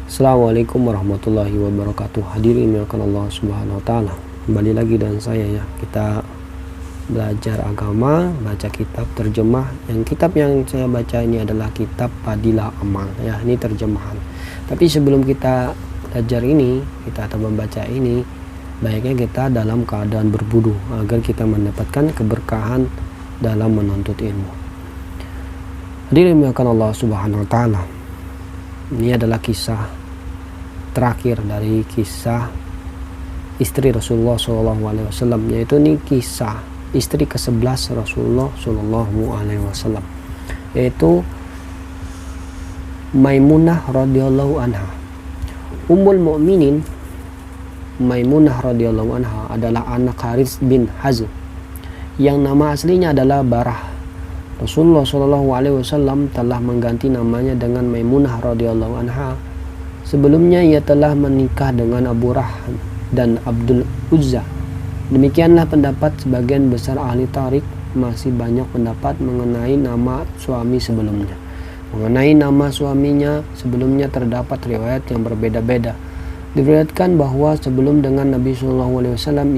Assalamualaikum warahmatullahi wabarakatuh. Hadirin yang Allah subhanahu wa ta'ala, kembali lagi dengan saya ya. Kita belajar agama, baca kitab terjemah. Kitab yang saya baca ini adalah kitab Fadilah Amal ya, ini terjemahan. Tapi sebelum kita belajar ini, kita atau membaca ini, baiknya kita dalam keadaan berwudu agar kita mendapatkan keberkahan dalam menuntut ilmu. Hadirin yang Allah subhanahu wa ta'ala, ini adalah kisah terakhir dari kisah istri Rasulullah SAW, yaitu ini kisah istri ke-11 Rasulullah SAW, yaitu Maimunah radhiyallahu anha. Ummul Mukminin Maimunah radhiyallahu anha adalah anak Harits bin Hazm yang nama aslinya adalah Barah. Rasulullah SAW telah mengganti namanya dengan Maimunah radhiyallahu anha. Sebelumnya ia telah menikah dengan Abu Rahman dan Abdul Uzza. Demikianlah pendapat sebagian besar ahli tarik. Masih banyak pendapat mengenai nama suami sebelumnya. Mengenai nama suaminya sebelumnya terdapat riwayat yang berbeda-beda. Diriwayatkan bahwa sebelum dengan Nabi SAW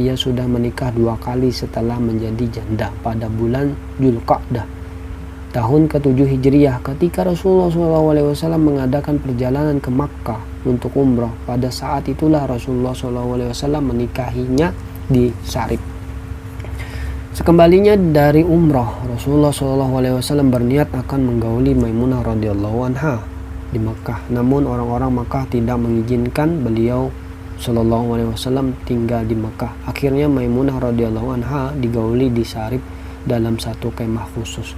ia sudah menikah 2 kali setelah menjadi janda pada bulan Dzulqa'dah tahun ke-7 Hijriah, ketika Rasulullah SAW mengadakan perjalanan ke Makkah untuk umrah. Pada saat itulah Rasulullah SAW menikahinya di Sarib. Sekembalinya dari umrah, Rasulullah SAW berniat akan menggauli Maimunah radhiyallahu anha di Makkah. Namun orang-orang Makkah tidak mengizinkan beliau SAW tinggal di Makkah. Akhirnya Maimunah radhiyallahu anha digauli di Sarib dalam satu kemah khusus.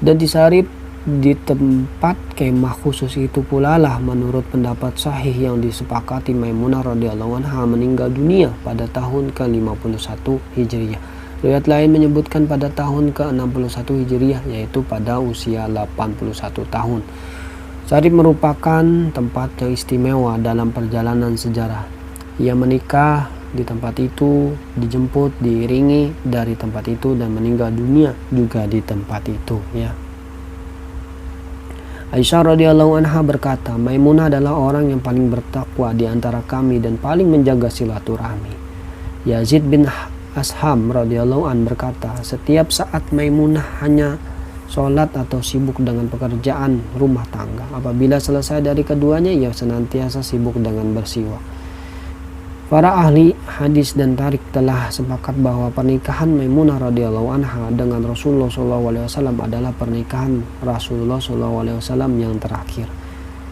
Dan di Sarib, di tempat kemah khusus itu pula lah menurut pendapat sahih yang disepakati Maimunah radhiyallahu anha meninggal dunia pada tahun ke-51 Hijriah. Riwayat lain menyebutkan pada tahun ke-61 Hijriah, yaitu pada usia 81 tahun. Sarib merupakan tempat yang istimewa dalam perjalanan sejarah. Ia menikah di tempat itu, dijemput, diiringi dari tempat itu, dan meninggal dunia juga di tempat itu ya. Aisyah radhiyallahu anha berkata, Maimunah adalah orang yang paling bertakwa di antara kami dan paling menjaga silaturahmi. Yazid bin Asham radhiyallahu an berkata, setiap saat Maimunah hanya sholat atau sibuk dengan pekerjaan rumah tangga. Apabila selesai dari keduanya, ia senantiasa sibuk dengan bersiwak. Para ahli hadis dan tarik telah sepakat bahwa pernikahan Maimunah radhiyallahu anha dengan Rasulullah SAW adalah pernikahan Rasulullah SAW yang terakhir.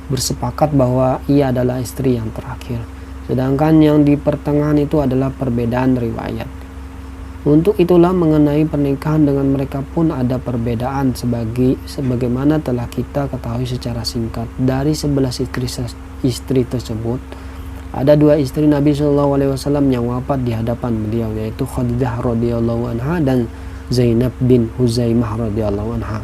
Bersepakat bahwa ia adalah istri yang terakhir. Sedangkan yang di pertengahan itu adalah perbedaan riwayat. Untuk itulah mengenai pernikahan dengan mereka pun ada perbedaan sebagaimana telah kita ketahui secara singkat. Dari 11 istri tersebut, ada 2 istri Nabi SAW yang wafat di hadapan beliau, yaitu Khadijah radhiyallahu anha dan Zainab bin Huzaimah radhiyallahu anha.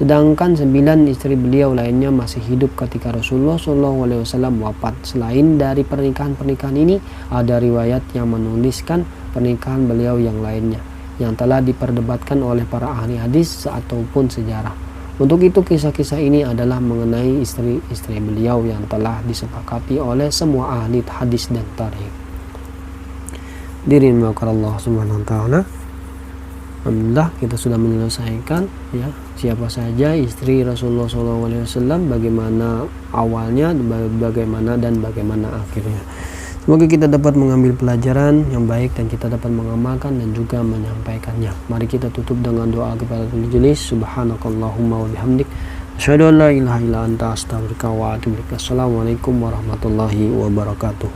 Sedangkan 9 istri beliau lainnya masih hidup ketika Rasulullah SAW wafat. Selain dari pernikahan-pernikahan ini, ada riwayat yang menuliskan pernikahan beliau yang lainnya yang telah diperdebatkan oleh para ahli hadis ataupun sejarah. Untuk itu kisah-kisah ini adalah mengenai istri-istri beliau yang telah disepakati oleh semua ahli hadis dan tarikh. Hadirin Allah subhanahu wa ta'ala, alhamdulillah kita sudah menyelesaikan ya siapa saja istri Rasulullah SAW, bagaimana awalnya, bagaimana akhirnya. Semoga kita dapat mengambil pelajaran yang baik dan kita dapat mengamalkan dan juga menyampaikannya. Mari kita tutup dengan doa kepada majelis. Subhanakallahumma wa bihamdik, asyhadu an la ilaha illa anta, astaghfiruka wa atubu ilaik. Assalamualaikum warahmatullahi wabarakatuh.